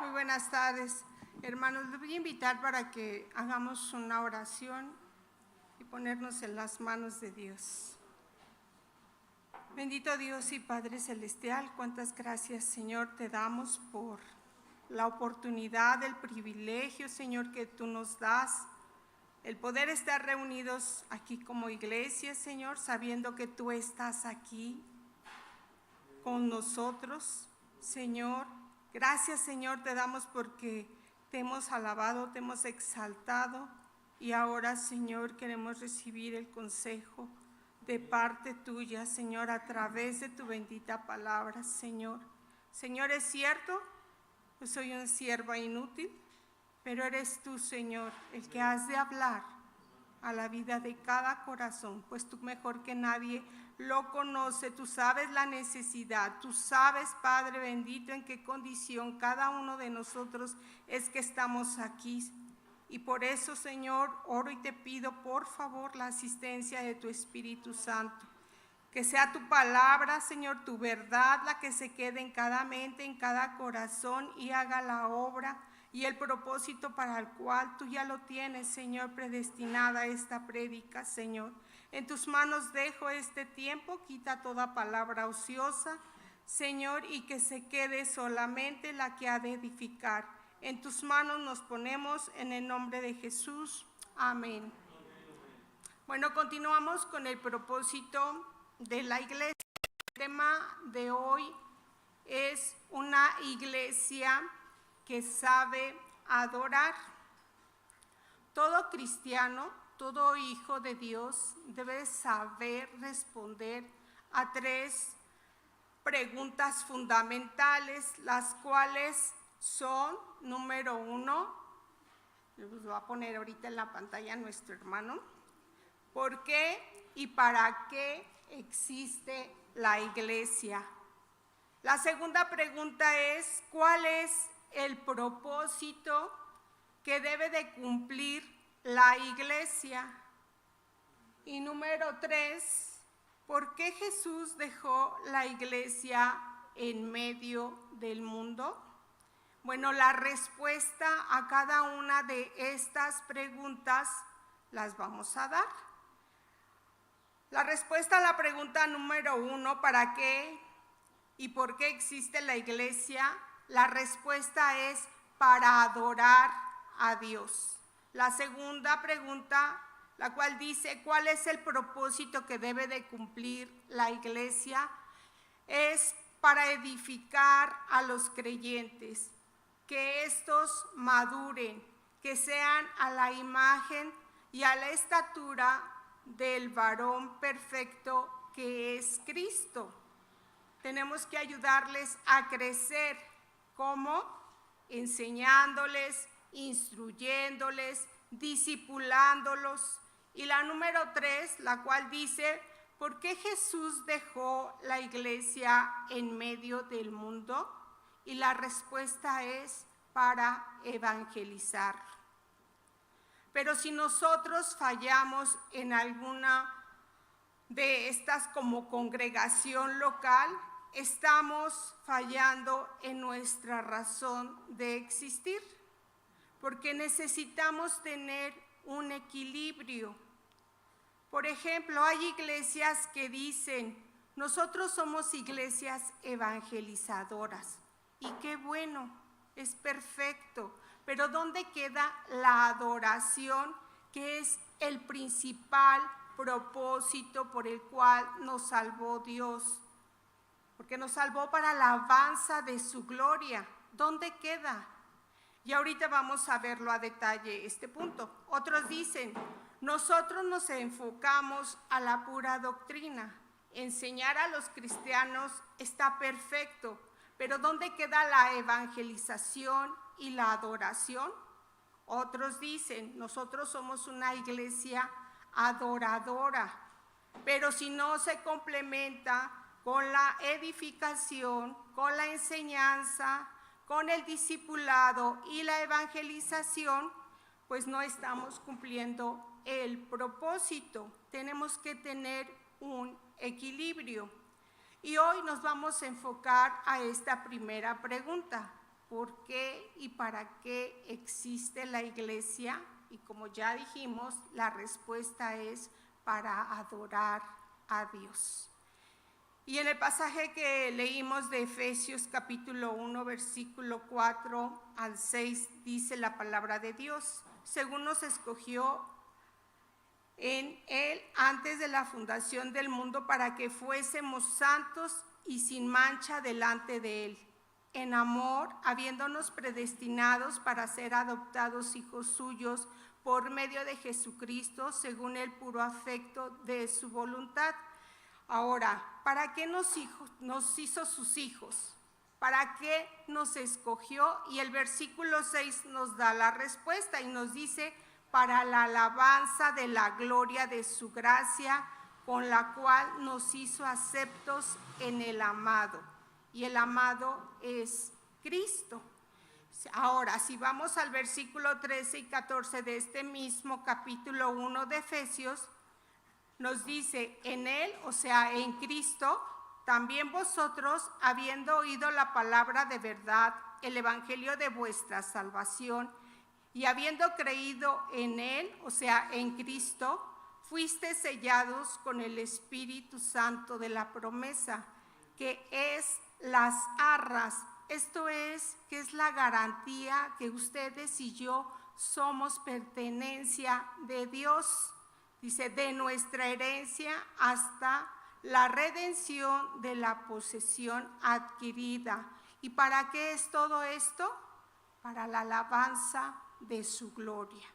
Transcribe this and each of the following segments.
Muy buenas tardes, hermanos. Les voy a invitar para que hagamos una oración y ponernos en las manos de Dios. Bendito Dios y Padre Celestial, cuántas gracias, Señor, te damos por la oportunidad, el privilegio, Señor, que tú nos das, el poder estar reunidos aquí como iglesia, Señor, sabiendo que tú estás aquí con nosotros, Señor. Gracias, Señor, te damos porque te hemos alabado, te hemos exaltado y ahora, Señor, queremos recibir el consejo de parte tuya, Señor, a través de tu bendita palabra, Señor. Señor, es cierto, yo soy una sierva inútil, pero eres tú, Señor, el que has de hablar a la vida de cada corazón, pues tú mejor que nadie lo conoce, tú sabes la necesidad, tú sabes, Padre bendito, en qué condición cada uno de nosotros es que estamos aquí. Y por eso, Señor, oro y te pido, por favor, la asistencia de tu Espíritu Santo. Que sea tu palabra, Señor, tu verdad, la que se quede en cada mente, en cada corazón y haga la obra y el propósito para el cual tú ya lo tienes, Señor, predestinada esta prédica, Señor. En tus manos dejo este tiempo, quita toda palabra ociosa, Señor, y que se quede solamente la que ha de edificar. En tus manos nos ponemos en el nombre de Jesús. Amén. Bueno, continuamos con el propósito de la iglesia. El tema de hoy es una iglesia que sabe adorar. Todo cristiano, todo hijo de Dios debe saber responder a 3 preguntas fundamentales, las cuales son, número 1, les voy a poner ahorita en la pantalla nuestro hermano, ¿por qué y para qué existe la iglesia? La segunda pregunta es, ¿cuál es el propósito que debe de cumplir la iglesia? Y número 3, ¿por qué Jesús dejó la iglesia en medio del mundo? Bueno, la respuesta a cada una de estas preguntas las vamos a dar. La respuesta a la pregunta número 1, ¿para qué y por qué existe la iglesia? La respuesta es para adorar a Dios. La segunda pregunta, la cual dice, ¿cuál es el propósito que debe de cumplir la iglesia? Es para edificar a los creyentes, que estos maduren, que sean a la imagen y a la estatura del varón perfecto que es Cristo. Tenemos que ayudarles a crecer, ¿cómo? Enseñándoles, instruyéndoles, discipulándolos. Y la número 3, la cual dice, ¿por qué Jesús dejó la iglesia en medio del mundo? Y la respuesta es para evangelizar. Pero si nosotros fallamos en alguna de estas como congregación local, estamos fallando en nuestra razón de existir, porque necesitamos tener un equilibrio. Por ejemplo, hay iglesias que dicen, nosotros somos iglesias evangelizadoras, y qué bueno, es perfecto, pero ¿dónde queda la adoración, que es el principal propósito por el cual nos salvó Dios? Porque nos salvó para la alabanza de su gloria. ¿Dónde queda? Y ahorita vamos a verlo a detalle este punto. Otros dicen, nosotros nos enfocamos a la pura doctrina. Enseñar a los cristianos está perfecto, pero ¿dónde queda la evangelización y la adoración? Otros dicen, nosotros somos una iglesia adoradora, pero si no se complementa con la edificación, con la enseñanza, con el discipulado y la evangelización, pues no estamos cumpliendo el propósito. Tenemos que tener un equilibrio. Y hoy nos vamos a enfocar a esta primera pregunta. por qué y para qué existe la iglesia. Y como ya dijimos, la respuesta es para adorar a Dios. Y en el pasaje que leímos de Efesios capítulo 1, versículo 4 al 6, dice la palabra de Dios: según nos escogió en Él antes de la fundación del mundo, para que fuésemos santos y sin mancha delante de Él, en amor, habiéndonos predestinados para ser adoptados hijos suyos por medio de Jesucristo, según el puro afecto de su voluntad. Ahora, ¿para qué nos hizo sus hijos? ¿Para qué nos escogió? Y el versículo 6 nos da la respuesta y nos dice: para la alabanza de la gloria de su gracia, con la cual nos hizo aceptos en el amado. Y el amado es Cristo. Ahora, si vamos al versículo 13 y 14 de este mismo capítulo 1 de Efesios, nos dice: en Él, o sea, en Cristo, también vosotros, habiendo oído la palabra de verdad, el evangelio de vuestra salvación, y habiendo creído en Él, o sea, en Cristo, fuisteis sellados con el Espíritu Santo de la promesa, que es las arras. Esto es, que es la garantía que ustedes y yo somos pertenencia de Dios. Dice: de nuestra herencia hasta la redención de la posesión adquirida. ¿Y para qué es todo esto? Para la alabanza de su gloria.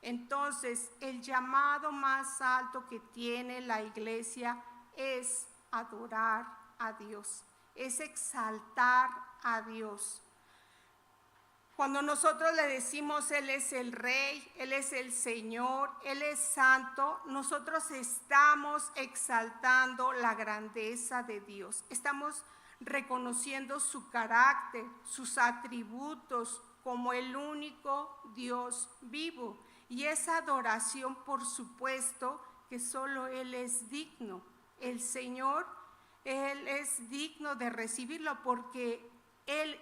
Entonces, el llamado más alto que tiene la iglesia es adorar a Dios, es exaltar a Dios. Cuando nosotros le decimos Él es el Rey, Él es el Señor, Él es santo, nosotros estamos exaltando la grandeza de Dios. Estamos reconociendo su carácter, sus atributos como el único Dios vivo. Y esa adoración, por supuesto, que solo Él es digno. El Señor, Él es digno de recibirlo porque Él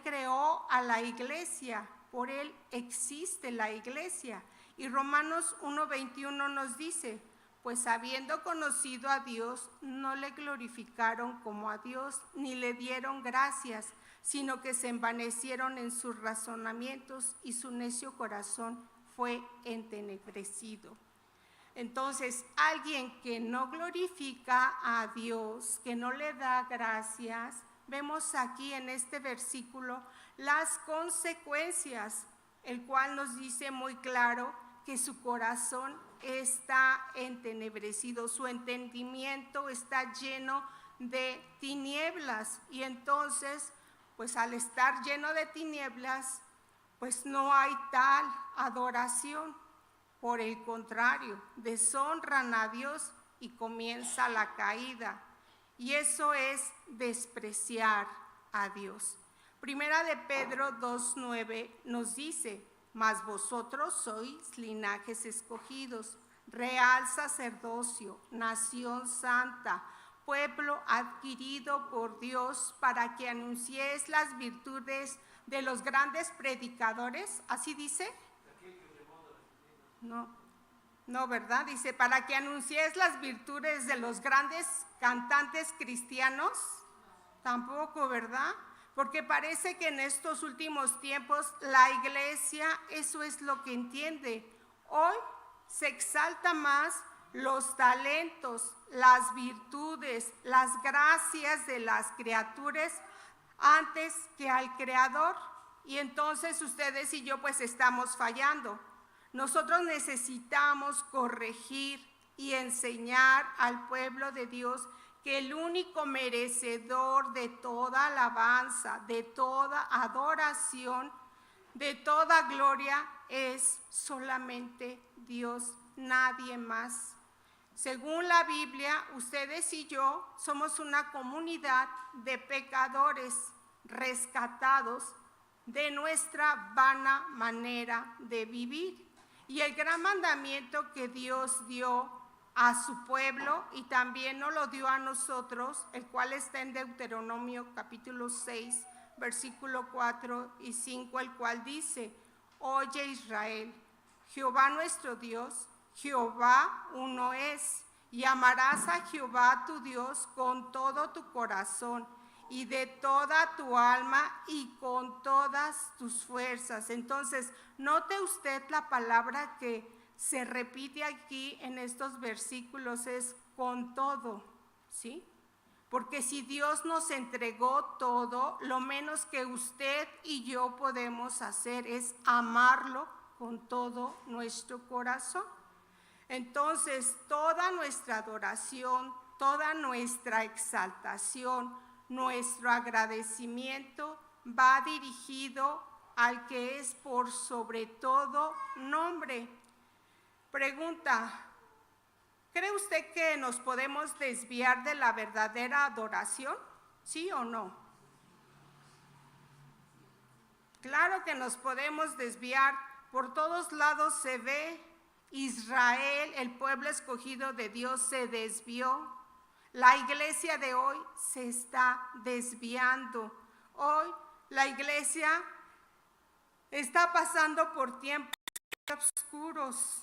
creó a la iglesia, por Él existe la iglesia. Y Romanos 1:21 nos dice: pues habiendo conocido a Dios, no le glorificaron como a Dios, ni le dieron gracias, sino que se envanecieron en sus razonamientos y su necio corazón fue entenebrecido. Entonces, alguien que no glorifica a Dios, que no le da gracias, vemos aquí en este versículo las consecuencias, el cual nos dice muy claro que su corazón está entenebrecido, su entendimiento está lleno de tinieblas. Y entonces, pues al estar lleno de tinieblas, pues no hay tal adoración. Por el contrario, deshonran a Dios y comienza la caída. Y eso es despreciar a Dios. Primera de Pedro 2:9 nos dice: mas vosotros sois linajes escogidos, real sacerdocio, nación santa, pueblo adquirido por Dios, para que anunciéis las virtudes de los grandes predicadores. ¿Así dice? No, ¿verdad? Dice: para que anunciéis las virtudes de los grandes cantantes cristianos. Tampoco, ¿verdad? Porque parece que en estos últimos tiempos la iglesia eso es lo que entiende. Hoy se exalta más los talentos, las virtudes, las gracias de las criaturas antes que al Creador. Y entonces ustedes y yo pues estamos fallando. Nosotros necesitamos corregir y enseñar al pueblo de Dios que el único merecedor de toda alabanza, de toda adoración, de toda gloria es solamente Dios, nadie más. Según la Biblia, ustedes y yo somos una comunidad de pecadores rescatados de nuestra vana manera de vivir. Y el gran mandamiento que Dios dio a su pueblo y también nos lo dio a nosotros, el cual está en Deuteronomio capítulo 6, versículo 4 y 5, el cual dice: Oye Israel, Jehová nuestro Dios, Jehová uno es, y amarás a Jehová tu Dios con todo tu corazón y de toda tu alma y con todas tus fuerzas. Entonces, note usted la palabra que se repite aquí en estos versículos, es con todo, ¿sí? Porque si Dios nos entregó todo, lo menos que usted y yo podemos hacer es amarlo con todo nuestro corazón. Entonces, toda nuestra adoración, toda nuestra exaltación, nuestro agradecimiento va dirigido al que es por sobre todo nombre. Pregunta: ¿cree usted que nos podemos desviar de la verdadera adoración? ¿Sí o no? Claro que nos podemos desviar. Por todos lados se ve. Israel, el pueblo escogido de Dios, se desvió. La iglesia de hoy se está desviando. Hoy la iglesia está pasando por tiempos oscuros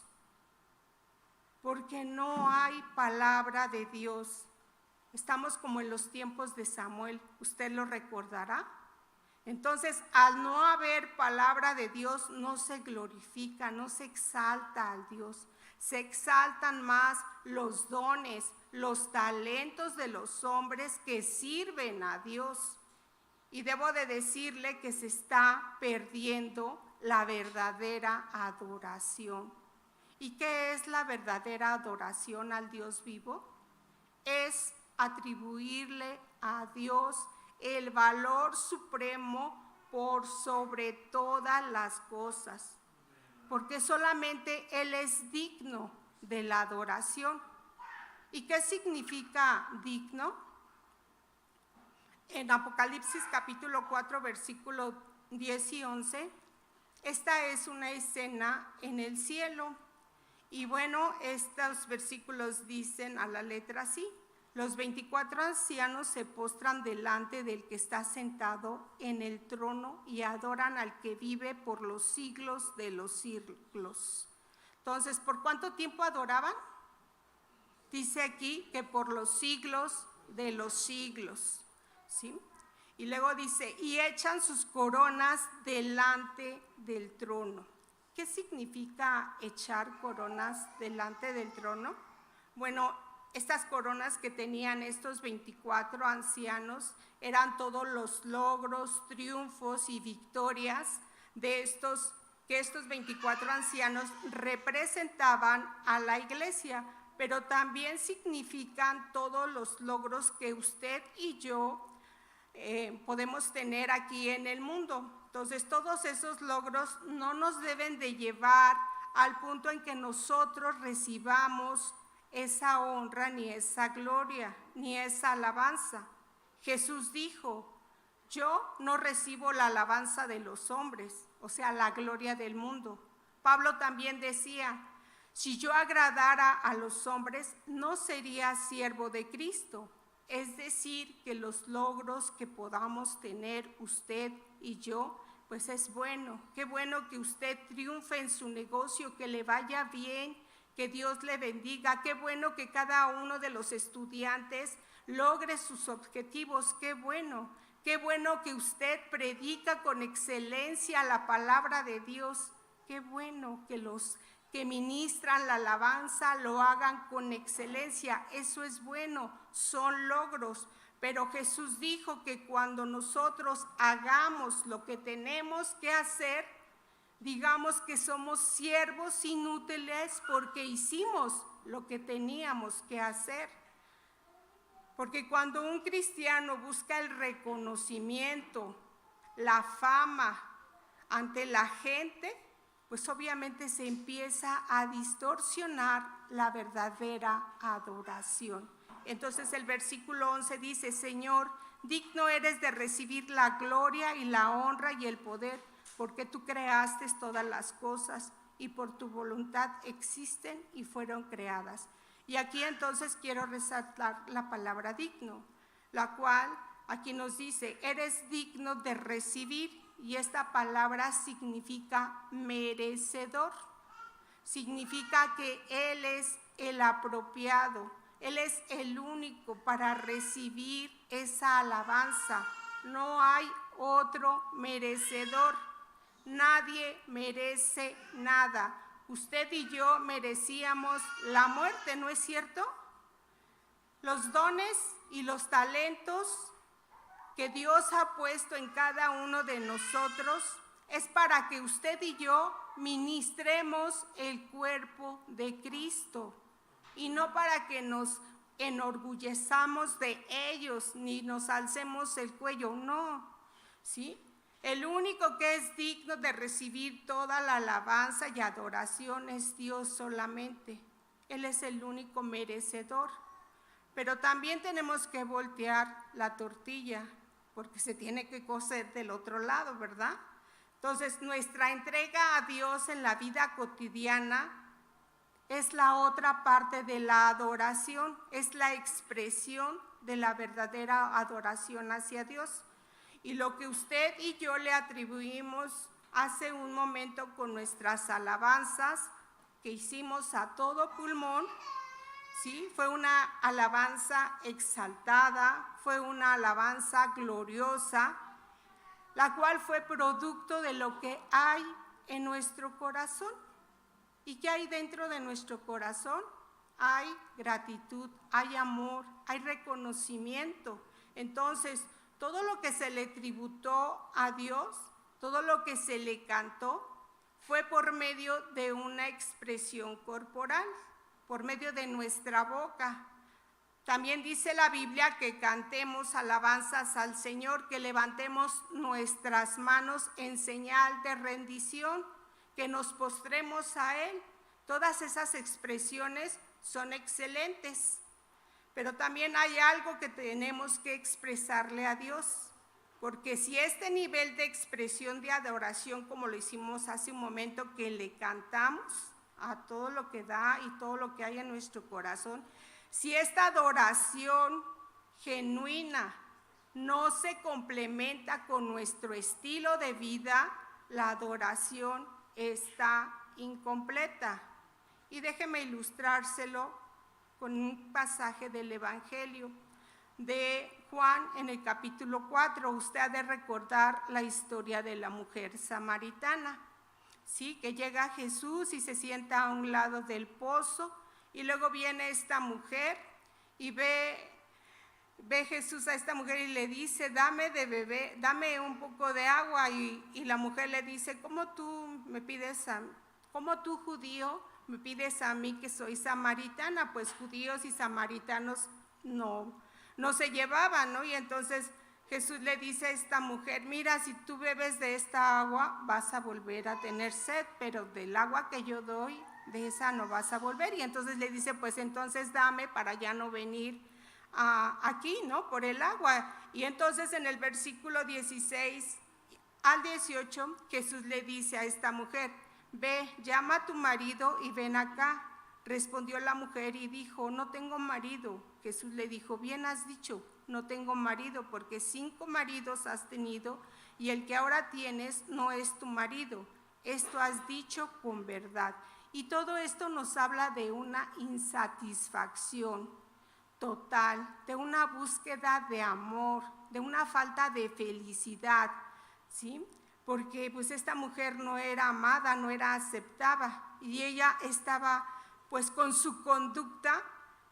porque no hay palabra de Dios. Estamos como en los tiempos de Samuel, ¿usted lo recordará? Entonces, al no haber palabra de Dios, no se glorifica, no se exalta al Dios. Se exaltan más los dones, los talentos de los hombres que sirven a Dios. Y debo de decirle que se está perdiendo la verdadera adoración. ¿Y qué es la verdadera adoración al Dios vivo? Es atribuirle a Dios el valor supremo por sobre todas las cosas, porque solamente Él es digno de la adoración. ¿Y qué significa digno? En Apocalipsis capítulo 4, versículo 10 y 11, esta es una escena en el cielo. Y bueno, estos versículos dicen a la letra así: los 24 ancianos se postran delante del que está sentado en el trono y adoran al que vive por los siglos de los siglos. Entonces, ¿por cuánto tiempo adoraban? Dice aquí que por los siglos de los siglos, ¿sí? Y luego dice: y echan sus coronas delante del trono. ¿Qué significa echar coronas delante del trono? Bueno, estas coronas que tenían estos 24 ancianos eran todos los logros, triunfos y victorias de estos 24 ancianos representaban a la iglesia, pero también significan todos los logros que usted y yo podemos tener aquí en el mundo. Entonces, todos esos logros no nos deben de llevar al punto en que nosotros recibamos esa honra, ni esa gloria, ni esa alabanza. Jesús dijo: yo no recibo la alabanza de los hombres, o sea, la gloria del mundo. Pablo también decía: si yo agradara a los hombres, no sería siervo de Cristo. Es decir, que los logros que podamos tener usted y yo, pues es bueno. Qué bueno que usted triunfe en su negocio, que le vaya bien, que Dios le bendiga. Qué bueno que cada uno de los estudiantes logre sus objetivos. Qué bueno que usted predica con excelencia la palabra de Dios. Qué bueno que los que ministran la alabanza lo hagan con excelencia. Eso es bueno, son logros. Pero Jesús dijo que cuando nosotros hagamos lo que tenemos que hacer, digamos que somos siervos inútiles porque hicimos lo que teníamos que hacer. Porque cuando un cristiano busca el reconocimiento, la fama ante la gente, pues obviamente se empieza a distorsionar la verdadera adoración. Entonces el versículo 11 dice: Señor, digno eres de recibir la gloria y la honra y el poder, porque tú creaste todas las cosas y por tu voluntad existen y fueron creadas. Y aquí entonces quiero resaltar la palabra digno, la cual aquí nos dice, eres digno de recibir, y esta palabra significa merecedor. Significa que Él es el apropiado, Él es el único para recibir esa alabanza. No hay otro merecedor, nadie merece nada. Usted y yo merecíamos la muerte, ¿no es cierto? Los dones y los talentos que Dios ha puesto en cada uno de nosotros es para que usted y yo ministremos el cuerpo de Cristo, y no para que nos enorgullezamos de ellos ni nos alcemos el cuello, no, ¿sí? El único que es digno de recibir toda la alabanza y adoración es Dios solamente. Él es el único merecedor. Pero también tenemos que voltear la tortilla, porque se tiene que cocer del otro lado, ¿verdad? Entonces, nuestra entrega a Dios en la vida cotidiana es la otra parte de la adoración, es la expresión de la verdadera adoración hacia Dios. Y lo que usted y yo le atribuimos hace un momento con nuestras alabanzas que hicimos a todo pulmón, ¿sí? Fue una alabanza exaltada, fue una alabanza gloriosa, la cual fue producto de lo que hay en nuestro corazón. ¿Y qué hay dentro de nuestro corazón? Hay gratitud, hay amor, hay reconocimiento. Entonces, todo lo que se le tributó a Dios, todo lo que se le cantó, fue por medio de una expresión corporal, por medio de nuestra boca. También dice la Biblia que cantemos alabanzas al Señor, que levantemos nuestras manos en señal de rendición, que nos postremos a Él. Todas esas expresiones son excelentes, pero también hay algo que tenemos que expresarle a Dios, porque si este nivel de expresión de adoración, como lo hicimos hace un momento, que le cantamos a todo lo que da y todo lo que hay en nuestro corazón, si esta adoración genuina no se complementa con nuestro estilo de vida, la adoración está incompleta. Y déjeme ilustrárselo con un pasaje del Evangelio de Juan en el capítulo 4. Usted ha de recordar la historia de la mujer samaritana, ¿sí? Que llega Jesús y se sienta a un lado del pozo, y luego viene esta mujer y ve Jesús a esta mujer y le dice, dame de beber, dame un poco de agua, y la mujer le dice, ¿cómo tú, judío, me pides a mí que soy samaritana? Pues judíos y samaritanos no se llevaban, ¿no? Y entonces Jesús le dice a esta mujer, mira, si tú bebes de esta agua vas a volver a tener sed, pero del agua que yo doy, de esa no vas a volver. Y entonces le dice, pues entonces dame para ya no venir aquí, ¿no? Por el agua. Y entonces en el versículo 16 al 18, Jesús le dice a esta mujer, ve, llama a tu marido y ven acá. Respondió la mujer y dijo, no tengo marido. Jesús le dijo, bien has dicho, no tengo marido, porque 5 maridos has tenido y el que ahora tienes no es tu marido. Esto has dicho con verdad. Y todo esto nos habla de una insatisfacción total, de una búsqueda de amor, de una falta de felicidad, ¿sí? Porque pues esta mujer no era amada, no era aceptada, y ella estaba pues con su conducta,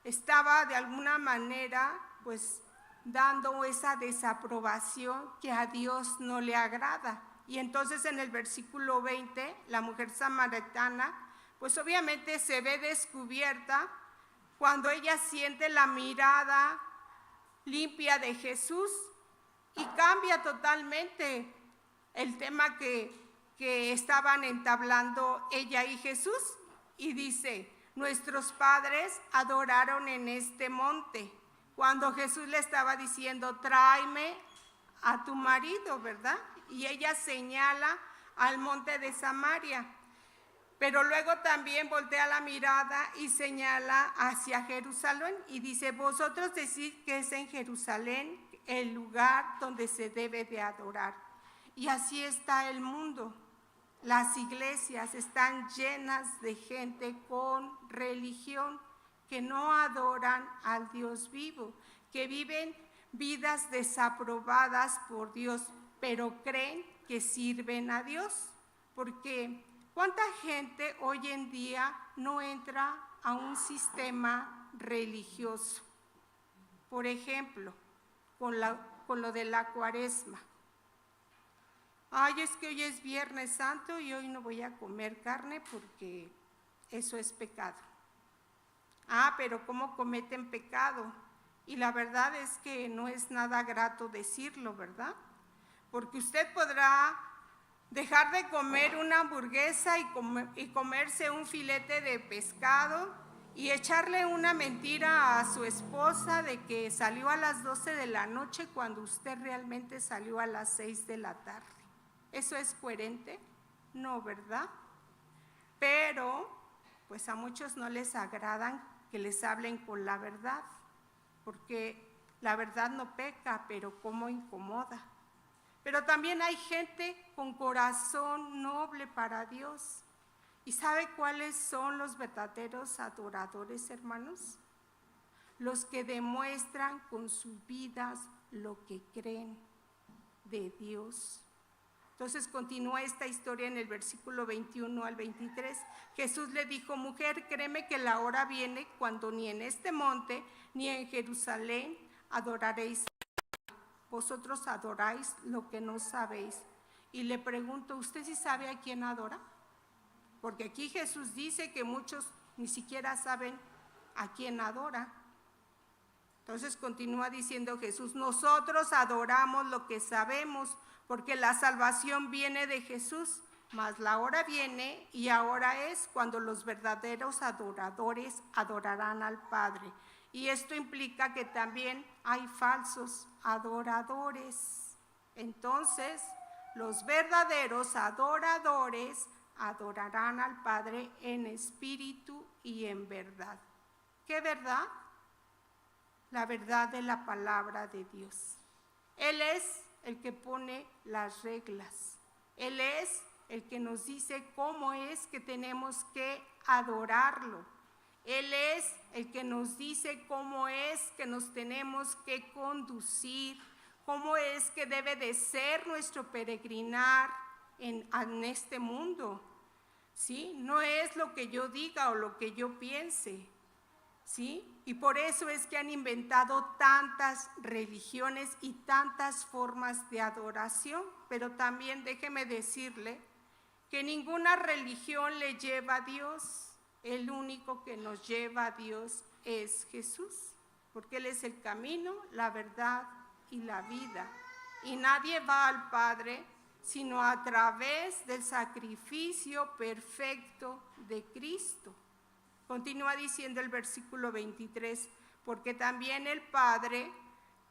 estaba de alguna manera pues dando esa desaprobación que a Dios no le agrada. Y entonces en el versículo 20, la mujer samaritana pues obviamente se ve descubierta cuando ella siente la mirada limpia de Jesús, y cambia totalmente el tema que estaban entablando ella y Jesús, y dice, nuestros padres adoraron en este monte, cuando Jesús le estaba diciendo, tráeme a tu marido, ¿verdad? Y ella señala al monte de Samaria, pero luego también voltea la mirada y señala hacia Jerusalén y dice, vosotros decís que es en Jerusalén el lugar donde se debe de adorar. Y así está el mundo. Las iglesias están llenas de gente con religión que no adoran al Dios vivo, que viven vidas desaprobadas por Dios, pero creen que sirven a Dios. Porque ¿cuánta gente hoy en día no entra a un sistema religioso? Por ejemplo, con lo de la Cuaresma. Ay, es que hoy es Viernes Santo y hoy no voy a comer carne porque eso es pecado. Ah, pero ¿cómo cometen pecado? Y la verdad es que no es nada grato decirlo, ¿verdad? Porque usted podrá dejar de comer una hamburguesa y comerse un filete de pescado y echarle una mentira a su esposa de que salió a las 12 de la noche cuando usted realmente salió a las 6 de la tarde. ¿Eso es coherente? No, ¿verdad? Pero, pues a muchos no les agradan que les hablen con la verdad, porque la verdad no peca, pero cómo incomoda. Pero también hay gente con corazón noble para Dios. ¿Y sabe cuáles son los verdaderos adoradores, hermanos? Los que demuestran con sus vidas lo que creen de Dios. Entonces continúa esta historia en el versículo 21 al 23. Jesús le dijo: mujer, créeme que la hora viene cuando ni en este monte ni en Jerusalén adoraréis. Vosotros adoráis lo que no sabéis. Y le pregunto, ¿usted sí sabe a quién adora? Porque aquí Jesús dice que muchos ni siquiera saben a quién adora. Entonces continúa diciendo Jesús: nosotros adoramos lo que sabemos, porque la salvación viene de Jesús, mas la hora viene y ahora es cuando los verdaderos adoradores adorarán al Padre. Y esto implica que también hay falsos adoradores. Entonces, los verdaderos adoradores adorarán al Padre en espíritu y en verdad. ¿Qué verdad? La verdad de la palabra de Dios. Él es el que pone las reglas. Él es el que nos dice cómo es que tenemos que adorarlo. Él es el que nos dice cómo es que nos tenemos que conducir, cómo es que debe de ser nuestro peregrinar en este mundo. ¿Sí? No es lo que yo diga o lo que yo piense. ¿Sí? Y por eso es que han inventado tantas religiones y tantas formas de adoración. Pero también déjeme decirle que ninguna religión le lleva a Dios. El único que nos lleva a Dios es Jesús, porque Él es el camino, la verdad y la vida. Y nadie va al Padre sino a través del sacrificio perfecto de Cristo. Continúa diciendo el versículo 23, porque también el Padre,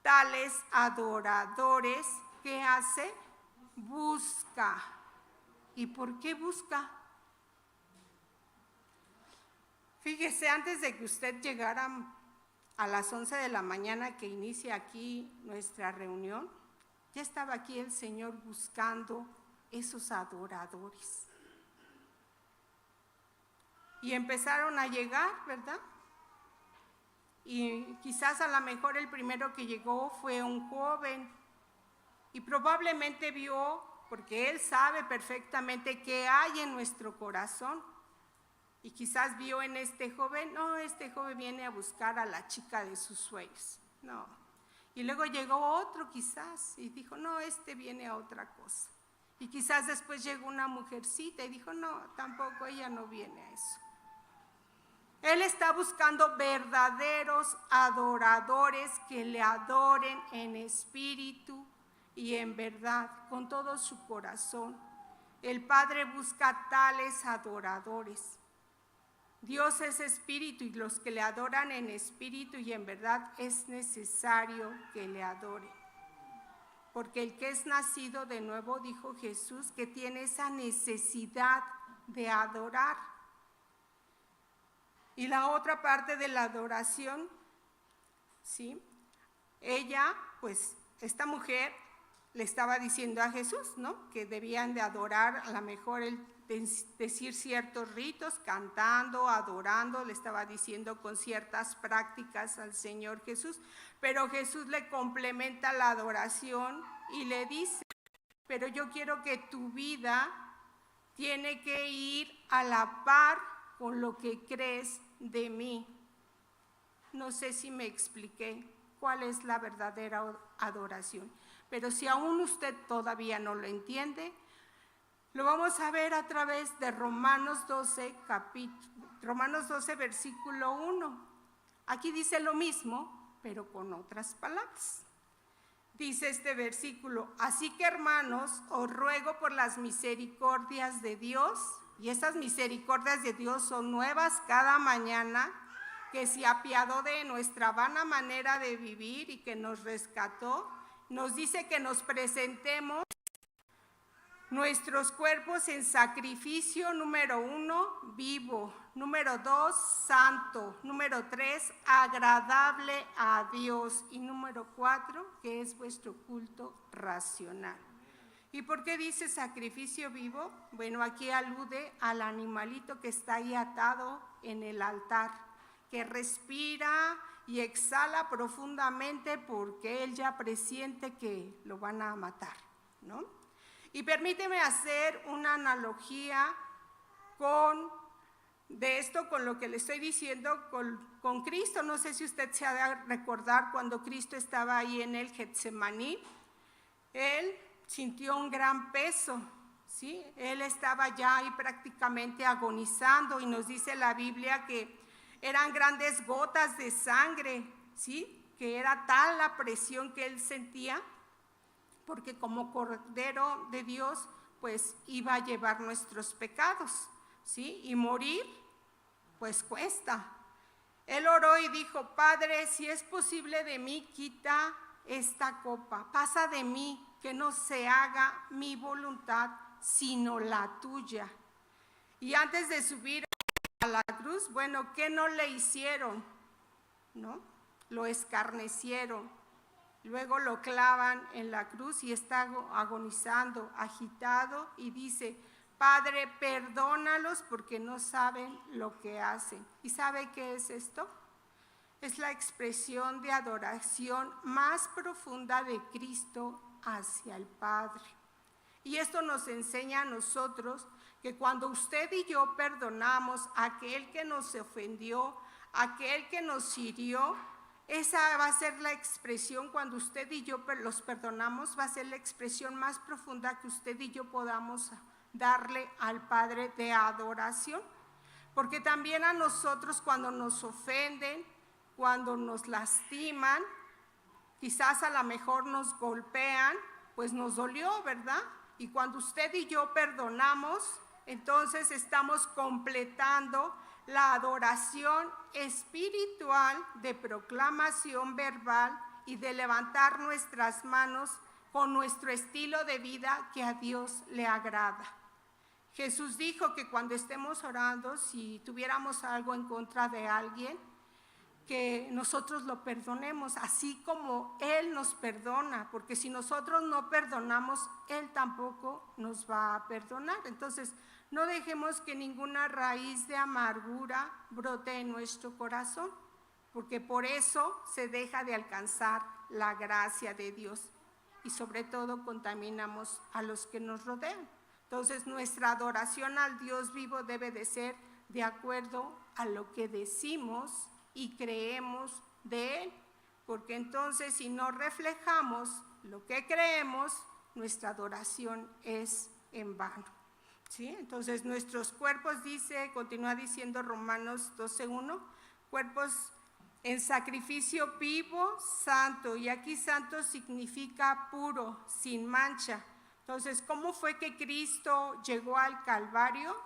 tales adoradores, ¿qué hace? Busca. ¿Y por qué busca? Fíjese, antes de que usted llegara a las 11 de la mañana que inicia aquí nuestra reunión, ya estaba aquí el Señor buscando esos adoradores. Y empezaron a llegar, ¿verdad? Y quizás a lo mejor el primero que llegó fue un joven y probablemente vio, porque Él sabe perfectamente qué hay en nuestro corazón. Y quizás vio en este joven, no, este joven viene a buscar a la chica de sus sueños. No. Y luego llegó otro quizás y dijo, no, este viene a otra cosa. Y quizás después llegó una mujercita y dijo, no, tampoco, ella no viene a eso. Él está buscando verdaderos adoradores que le adoren en espíritu y en verdad, con todo su corazón. El Padre busca tales adoradores. Dios es espíritu y los que le adoran en espíritu y en verdad es necesario que le adoren. Porque el que es nacido de nuevo, dijo Jesús, que tiene esa necesidad de adorar. Y la otra parte de la adoración, ¿sí? Ella pues esta mujer le estaba diciendo a Jesús, ¿no?, que debían de adorar, a lo mejor él decir ciertos ritos, cantando, adorando, le estaba diciendo con ciertas prácticas al Señor Jesús, pero Jesús le complementa la adoración y le dice, pero yo quiero que tu vida tiene que ir a la par con lo que crees de mí. No sé si me expliqué cuál es la verdadera adoración, pero si aún usted todavía no lo entiende, lo vamos a ver a través de Romanos 12, versículo 1. Aquí dice lo mismo, pero con otras palabras. Dice este versículo, así que hermanos, os ruego por las misericordias de Dios, y esas misericordias de Dios son nuevas cada mañana, que se apiadó de nuestra vana manera de vivir y que nos rescató. Nos dice que nos presentemos nuestros cuerpos en sacrificio, número 1, vivo, número 2, santo, número 3, agradable a Dios, y número 4, que es vuestro culto racional. ¿Y por qué dice sacrificio vivo? Bueno, aquí alude al animalito que está ahí atado en el altar, que respira y exhala profundamente porque él ya presiente que lo van a matar, ¿no? Y permíteme hacer una analogía de esto con lo que le estoy diciendo con Cristo. No sé si usted se ha de recordar cuando Cristo estaba ahí en el Getsemaní. Él sintió un gran peso, ¿sí? Él estaba ya ahí prácticamente agonizando y nos dice la Biblia que eran grandes gotas de sangre, ¿sí? Que era tal la presión que él sentía, porque como Cordero de Dios, pues iba a llevar nuestros pecados, ¿sí? Y morir, pues cuesta. Él oró y dijo, Padre, si es posible de mí, quita esta copa, pasa de mí, que no se haga mi voluntad, sino la tuya. Y antes de subir a la cruz, bueno, ¿qué no le hicieron? ¿No? Lo escarnecieron. Luego lo clavan en la cruz y está agonizando, agitado, y dice, Padre, perdónalos porque no saben lo que hacen. ¿Y sabe qué es esto? Es la expresión de adoración más profunda de Cristo hacia el Padre. Y esto nos enseña a nosotros que cuando usted y yo perdonamos a aquel que nos ofendió, a aquel que nos hirió, esa va a ser la expresión, cuando usted y yo los perdonamos, va a ser la expresión más profunda que usted y yo podamos darle al Padre de adoración. Porque también a nosotros cuando nos ofenden, cuando nos lastiman, quizás a lo mejor nos golpean, pues nos dolió, ¿verdad? Y cuando usted y yo perdonamos, entonces estamos completando la adoración espiritual de proclamación verbal y de levantar nuestras manos con nuestro estilo de vida que a Dios le agrada. Jesús dijo que cuando estemos orando, si tuviéramos algo en contra de alguien, que nosotros lo perdonemos, así como Él nos perdona, porque si nosotros no perdonamos, Él tampoco nos va a perdonar. Entonces, no dejemos que ninguna raíz de amargura brote en nuestro corazón, porque por eso se deja de alcanzar la gracia de Dios y sobre todo contaminamos a los que nos rodean. Entonces, nuestra adoración al Dios vivo debe de ser de acuerdo a lo que decimos y creemos de Él, porque entonces si no reflejamos lo que creemos, nuestra adoración es en vano, ¿sí? Entonces nuestros cuerpos, continúa diciendo Romanos 12:1, cuerpos en sacrificio vivo, santo, y aquí santo significa puro, sin mancha. Entonces, ¿cómo fue que Cristo llegó al Calvario?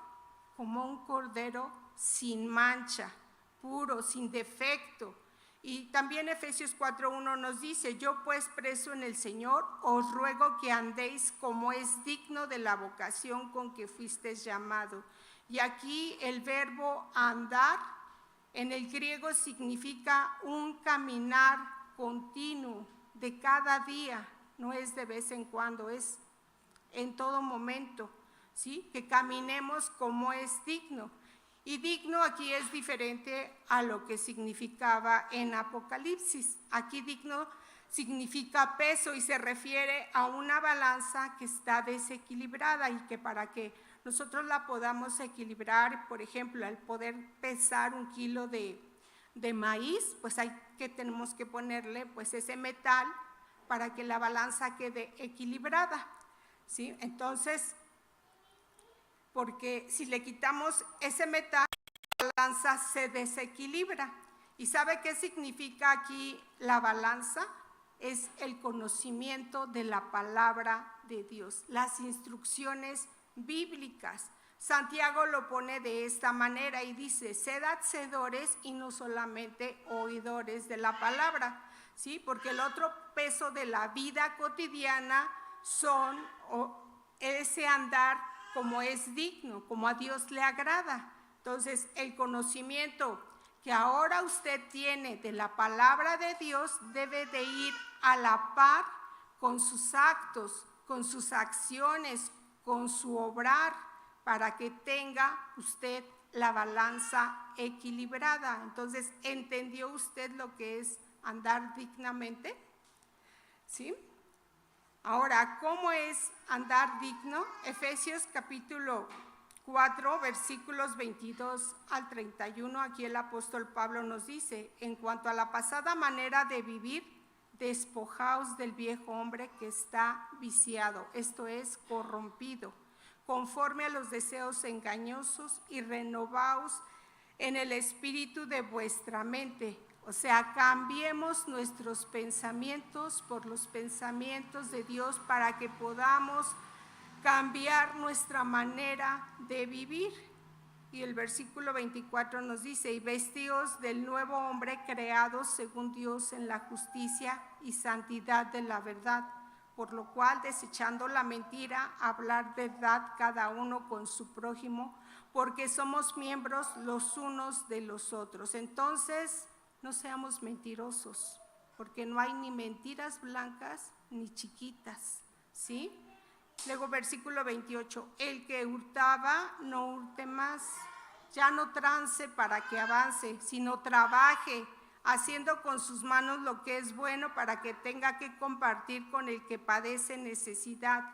Como un cordero sin mancha, puro, sin defecto. Y también Efesios 4:1 nos dice, yo pues preso en el Señor, os ruego que andéis como es digno de la vocación con que fuisteis llamado. Y aquí el verbo andar en el griego significa un caminar continuo, de cada día, no es de vez en cuando, es en todo momento, ¿sí? Que caminemos como es digno. Y digno aquí es diferente a lo que significaba en Apocalipsis. Aquí digno significa peso y se refiere a una balanza que está desequilibrada y que para que nosotros la podamos equilibrar, por ejemplo, al poder pesar 1 kilo de maíz, pues tenemos que ponerle pues ese metal para que la balanza quede equilibrada, ¿sí? Entonces, porque si le quitamos ese metal, la balanza se desequilibra. ¿Y sabe qué significa aquí la balanza? Es el conocimiento de la palabra de Dios, las instrucciones bíblicas. Santiago lo pone de esta manera y dice, sed hacedores y no solamente oidores de la palabra, ¿sí? Porque el otro peso de la vida cotidiana son ese andar como es digno, como a Dios le agrada. Entonces, el conocimiento que ahora usted tiene de la palabra de Dios debe de ir a la par con sus actos, con sus acciones, con su obrar, para que tenga usted la balanza equilibrada. Entonces, ¿entendió usted lo que es andar dignamente? ¿Sí? Ahora, ¿cómo es andar digno? Efesios capítulo 4, versículos 22 al 31, aquí el apóstol Pablo nos dice, en cuanto a la pasada manera de vivir, despojaos del viejo hombre que está viciado, esto es, corrompido, conforme a los deseos engañosos y renovaos en el espíritu de vuestra mente. O sea, cambiemos nuestros pensamientos por los pensamientos de Dios para que podamos cambiar nuestra manera de vivir. Y el versículo 24 nos dice, y vestíos del nuevo hombre creado según Dios en la justicia y santidad de la verdad, por lo cual, desechando la mentira, hablar verdad cada uno con su prójimo, porque somos miembros los unos de los otros. Entonces, no seamos mentirosos, porque no hay ni mentiras blancas ni chiquitas, ¿sí? Luego versículo 28, el que hurtaba no hurte más, ya no trance para que avance, sino trabaje, haciendo con sus manos lo que es bueno para que tenga que compartir con el que padece necesidad.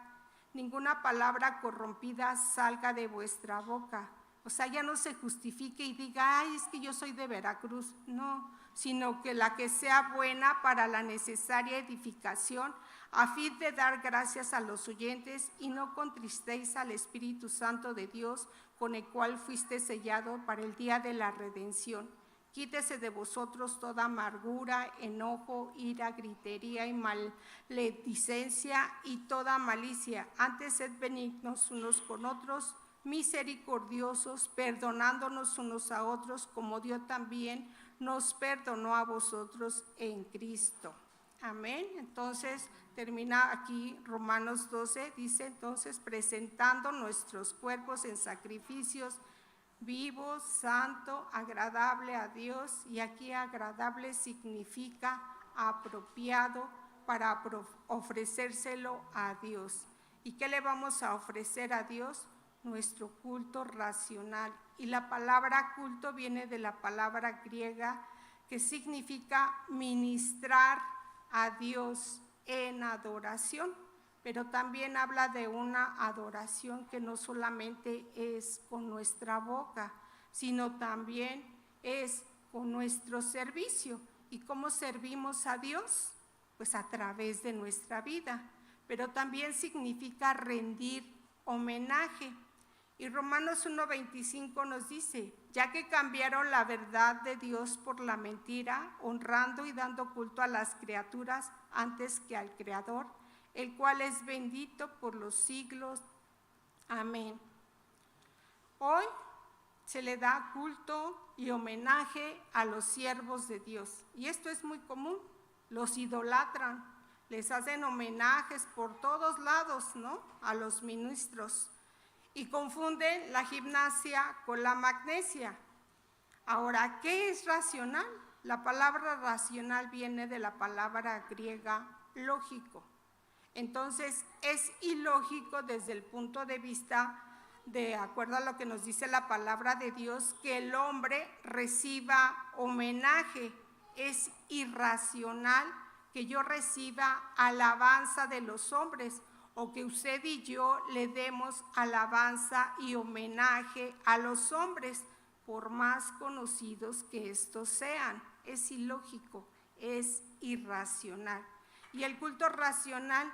Ninguna palabra corrompida salga de vuestra boca. O sea, ya no se justifique y diga, ay, es que yo soy de Veracruz. No, sino que la que sea buena para la necesaria edificación, a fin de dar gracias a los oyentes, y no contristéis al Espíritu Santo de Dios, con el cual fuiste sellado para el día de la redención. Quítese de vosotros toda amargura, enojo, ira, gritería y maledicencia y toda malicia. Antes sed benignos unos con otros, misericordiosos, perdonándonos unos a otros, como Dios también nos perdonó a vosotros en Cristo. Amén. Entonces, termina aquí Romanos 12, dice entonces, presentando nuestros cuerpos en sacrificios vivo, santo, agradable a Dios, y aquí agradable significa apropiado para ofrecérselo a Dios. ¿Y qué le vamos a ofrecer a Dios? Nuestro culto racional. Y la palabra culto viene de la palabra griega que significa ministrar a Dios en adoración. Pero también habla de una adoración que no solamente es con nuestra boca, sino también es con nuestro servicio. ¿Y cómo servimos a Dios? Pues a través de nuestra vida. Pero también significa rendir homenaje. Y Romanos 1:25 nos dice, ya que cambiaron la verdad de Dios por la mentira, honrando y dando culto a las criaturas antes que al Creador, el cual es bendito por los siglos. Amén. Hoy se le da culto y homenaje a los siervos de Dios. Y esto es muy común. Los idolatran, les hacen homenajes por todos lados, ¿no? A los ministros. Y confunden la gimnasia con la magnesia. Ahora, ¿qué es racional? La palabra racional viene de la palabra griega lógico. Entonces, es ilógico desde el punto de vista, de acuerdo a lo que nos dice la palabra de Dios, que el hombre reciba homenaje. Es irracional que yo reciba alabanza de los hombres, o que usted y yo le demos alabanza y homenaje a los hombres, por más conocidos que estos sean. Es ilógico, es irracional. Y el culto racional,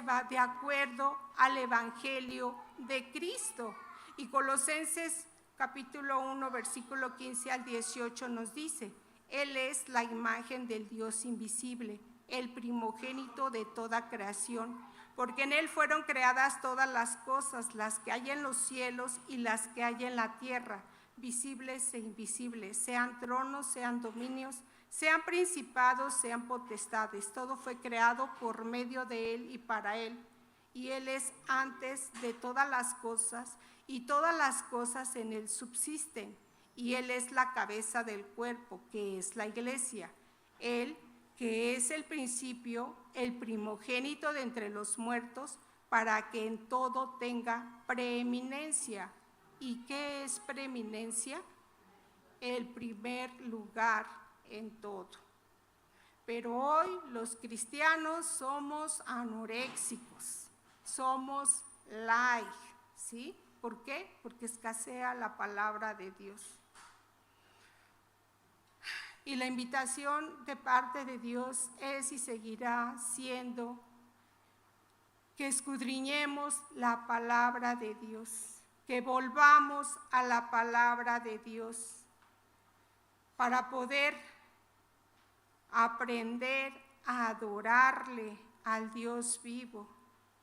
va de acuerdo al Evangelio de Cristo. Y Colosenses capítulo 1, versículo 15 al 18 nos dice: Él es la imagen del Dios invisible, el primogénito de toda creación, porque en Él fueron creadas todas las cosas, las que hay en los cielos y las que hay en la tierra, visibles e invisibles, sean tronos, sean dominios, sean principados, sean potestades. Todo fue creado por medio de Él y para Él. Y Él es antes de todas las cosas, y todas las cosas en Él subsisten. Y Él es la cabeza del cuerpo, que es la iglesia. Él, que es el principio, el primogénito de entre los muertos, para que en todo tenga preeminencia. ¿Y qué es preeminencia? El primer lugar en todo. Pero hoy los cristianos somos anoréxicos, somos light, ¿sí? ¿Por qué? Porque escasea la palabra de Dios. Y la invitación de parte de Dios es y seguirá siendo que escudriñemos la palabra de Dios, que volvamos a la palabra de Dios para poder aprender a adorarle al Dios vivo,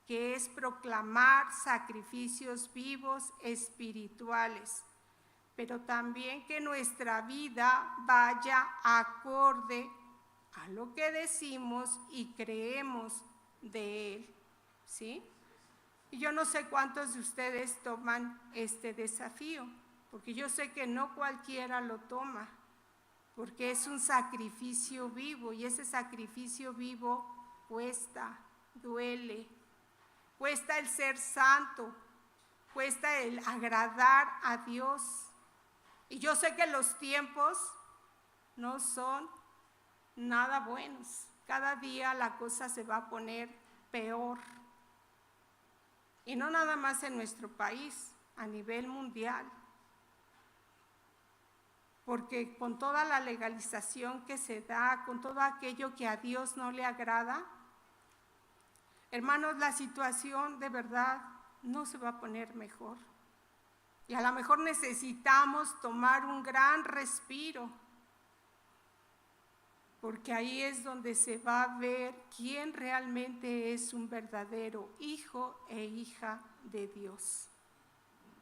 que es proclamar sacrificios vivos espirituales, pero también que nuestra vida vaya acorde a lo que decimos y creemos de Él, ¿sí? Y yo no sé cuántos de ustedes toman este desafío, porque yo sé que no cualquiera lo toma, porque es un sacrificio vivo, y ese sacrificio vivo cuesta, duele, cuesta el ser santo, cuesta el agradar a Dios. Y yo sé que los tiempos no son nada buenos. Cada día la cosa se va a poner peor. Y no nada más en nuestro país, a nivel mundial. Porque con toda la legalización que se da, con todo aquello que a Dios no le agrada, hermanos, la situación de verdad no se va a poner mejor. Y a lo mejor necesitamos tomar un gran respiro, porque ahí es donde se va a ver quién realmente es un verdadero hijo e hija de Dios.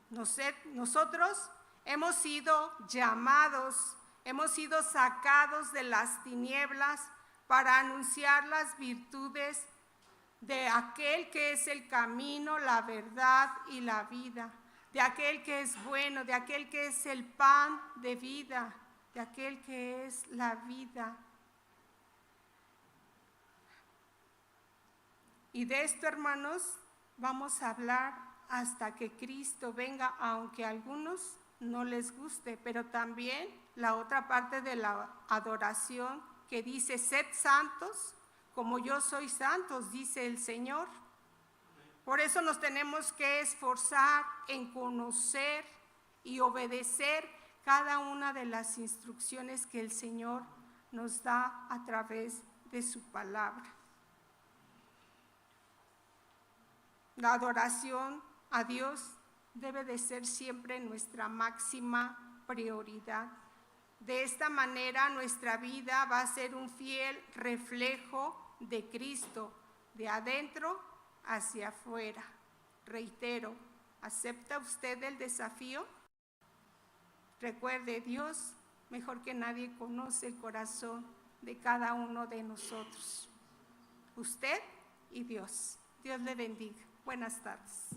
Nosotros hemos sido llamados, hemos sido sacados de las tinieblas para anunciar las virtudes de aquel que es el camino, la verdad y la vida, de aquel que es bueno, de aquel que es el pan de vida, de aquel que es la vida. Y de esto, hermanos, vamos a hablar hasta que Cristo venga, aunque a algunos no les guste, pero también la otra parte de la adoración que dice: sed santos como yo soy santos, dice el Señor. Por eso nos tenemos que esforzar en conocer y obedecer cada una de las instrucciones que el Señor nos da a través de su palabra. La adoración a Dios debe de ser siempre nuestra máxima prioridad. De esta manera nuestra vida va a ser un fiel reflejo de Cristo, de adentro hacia afuera. Reitero, ¿acepta usted el desafío? Recuerde, Dios mejor que nadie conoce el corazón de cada uno de nosotros. Usted y Dios. Dios le bendiga. Buenas tardes.